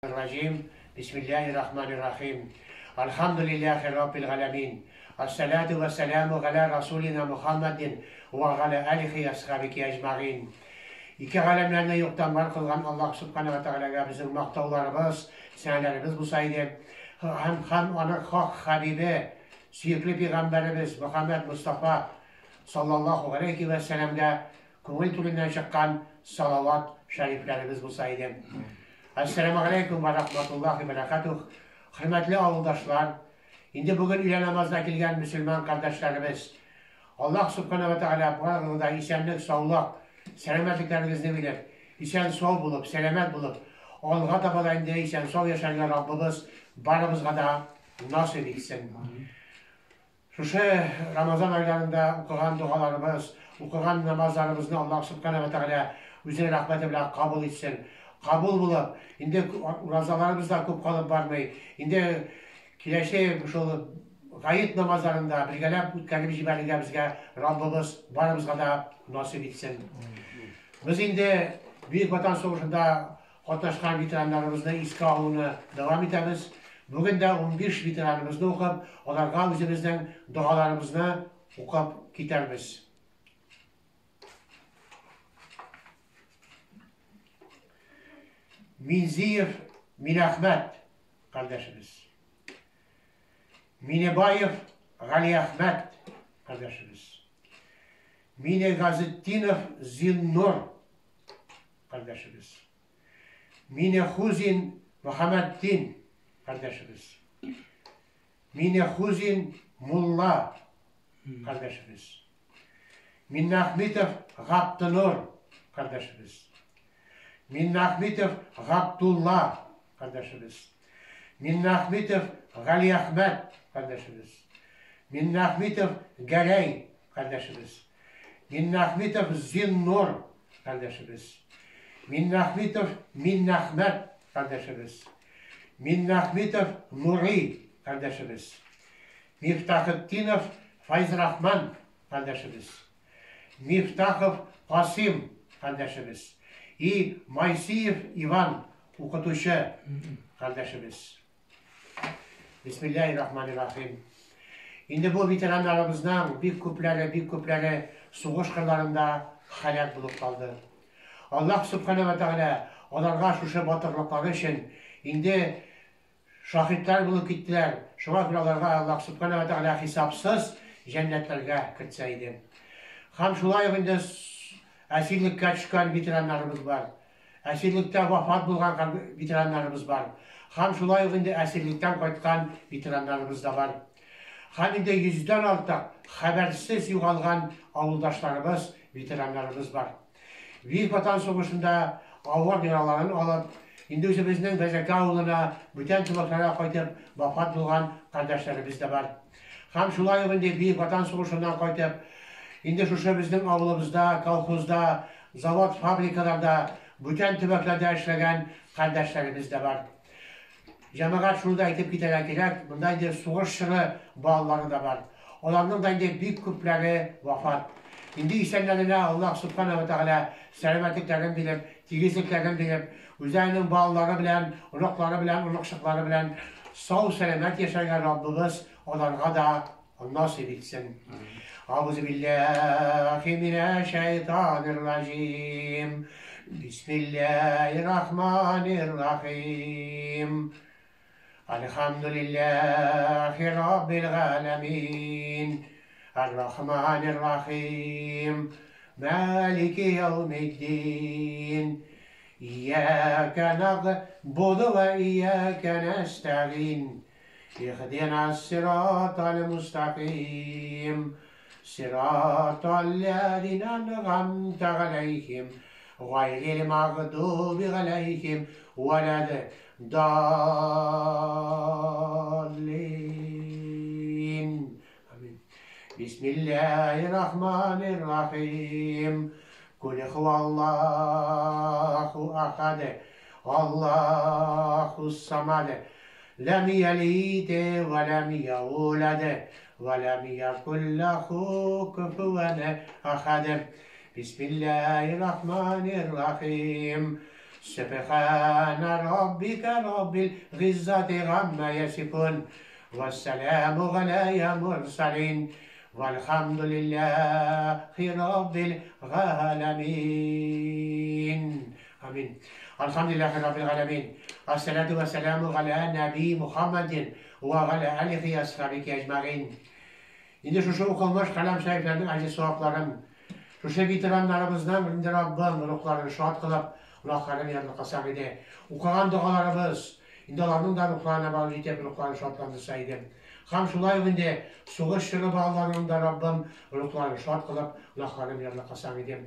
الرجيم بسم الله الرحمن الرحيم الحمد لله رب العالمين الصلاة والسلام على رسولنا محمد وعلى آله وصحبه أجمعين. İki alemlerine yoktan var kılgan Allah Subhanahu ve Teala'ya bizim maktavlarımız, senelerimiz bu sayede hem ana Habibi, sürekli Peygamberimiz Muhammed Mustafa sallallahu aleyhi ve sellem'de kuvvet türünden çıkan salavat şeriflerimiz bu sayede. Esselamu Aleyküm ve Rahmetullahi ve Berekatuh. Hürmetli avuldaşlar, şimdi bugün ile namazda gelgen Müslüman kardeşlerimiz, Allah Subhanahu ve Teala bu arada isenlik, sağlık, selametliklerinizi bilir. İsen sol bulup, selamet bulup, olga tabalayında isen sol yaşayan Rabbimiz barımızga da nasip etsin. Şu Ramazan aylarında okuyan dualarımız, okuyan namazlarımızı Allah Subhanahu ve Teala üzerine rahmetiyle kabul etsin. Kabul bulup, indi razalarımızda köp kalıp barmay, indi kileşe gayet namazlarında birgelep ütkeni jiberliğe bizge Rabbimiz barımızga da nasip etsin. Biz indi Büyük Vatan Soğuşu'nda katlaşkan veteranlarımızın iska alını devam edemiz. Bugün de 15 veteranımızı okup, onlarga özümüzden dualarımızı okup gidermiz. Minzir Minahmet kardeşimiz. Minebayev Ali Ahmet kardeşimiz. Mine Gazettinov Zinnur kardeşimiz. Mine Huzin Muhammeddin kardeşimiz. Mine Huzin Mulla kardeşimiz. Minne Ahmetov Gabdunur kardeşimiz. Minne Ahmetov Gabdullah kardeşimiz. Minne Ahmetov Ali Ahmet kardeşimiz. Minne Ahmetov Galey kardeşimiz. Minne Ahmetov Zinnur kardeşimiz. Minne Ahmetov Minne Ahmet kardeşimiz. Minne Ahmetov Nuri kardeşimiz. Miftahüddinov Fayzrahman kardeşimiz. Miftahov Qasim kardeşimiz. Maysiyev İvan okutuşu kardeşimiz. Bismillahirrahmanirrahim. Şimdi bu veteranlarımızdan bir küpleri soğuş kırlarında hayat bulup kaldı. Allah Subhanahu ve Teala onlarga şu batırlıkları için şimdi şahitler bulup gittiler. Şuna onlarga Allah Subhanahu ve Teala hesapsız cennetlerge kırtsaydı. Hem şulay şimdi esirlikte çıkan veteranlarımız var. Esirlikte vefat bulgan veteranlarımız var. Hem şulay şimdi esirlikten kaytıkan veteranlarımız da var. Hem şimdi 100'den artık habersiz yoğalgan avuldaşlarımız, veteranlarımız var. Büyük Vatan Soğuşu'nda ağır yaralarını alıp, şimdi özümüzün bezeki avuluna, bütün tübeklara kaytıp vefat bulgan kardeşlerimiz de var. Hem şulay şimdi Büyük Vatan Soğuşu'ndan kaytıp, şimdi şu bizden avulumuzda, kolxozda, zavod, fabrikalarda, bütün tübeklerde işlegen kardeşlerimiz de var. Cemaat şunu da aytıp giderek, bunda indi soğuşçılı bağları da var. Onların da indi büyük küpleri vefat. Şimdi isenlerine Allah Subhanahu ve Teala selametliklerini bilip, tigizliklerini bilip, üzerinin bağları bilen, unukları bilen, unukşıkları bilen, sağ selamet yaşayan Rabbimiz onlara da nasip etsin. Euzubillahimineşşeytanirracim. Bismillahirrahmanirrahim. Elhamdülillahi Rabbil alemin. Errahmanirrahim. Maliki yevmiddin. İyyâke na'budu ve iyyâke nesta'in. İhdina s-sirâtal mustakim. Sirâtallezîne en'amte aleyhim. Gayril mağdubi aleyhim veleddâllin. Amin. Bismillahirrahmanirrahim. Kul huvallahu ahad. Allahu samad. Lem yelid ve lem yulad ve lem yekun lehu kufuven ahad. Bismillahirrahmanirrahim. سبحان ربك رب العزة عما يصفون والسلام على المرسلين والحمد لله رب العالمين آمين. الحمد لله رب العالمين. الصلاة والسلام على نبي محمد وعلى آله وصحبه أجمعين. Şimdi şu okunmuş kalem sahiplerinin acı soğukların, şu bitirenlerimizden indi Rabbim ruhlarını şahat kılıp, Allah'ların yanına kasam ede. Okuyan dualarımız, indi onların da ruhlarına bağlı yitip ruhlarını şahatlandırsaydı. Ham şulay indi, soğuş sürü bağlarında Rabbim ruhlarını şahat kılıp, Allah'ların yanına kasam ede.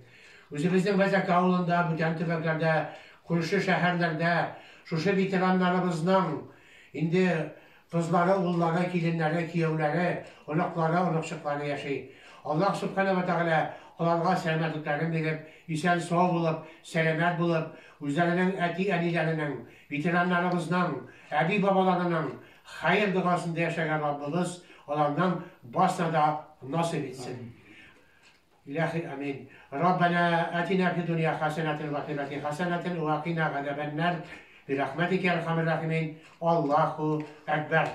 Özümüzün Bezek avlunda, bütün tüfeklerde, kurşu şehirlerde, şu bitirenlerimizden indi kızlara, oğullara, gelinlere, kiyevlere, onuklara, onukçuklara yaşayın. Allah subhanahu ve teala onlara selametliklerini verip, isen sağ bulup, selamet bulup, üzerinin eti enilerinin, bitirenlerimizden, abi babalarının hayır duasında yaşayan Rabbimiz onlardan başına da nasip etsin. İlahi amin. Rabbena atina fi dünya hasenatin ve ahireti hasenatin ve qina azaben nar. برحمتك يا ارحم الراحمين. الله اكبر.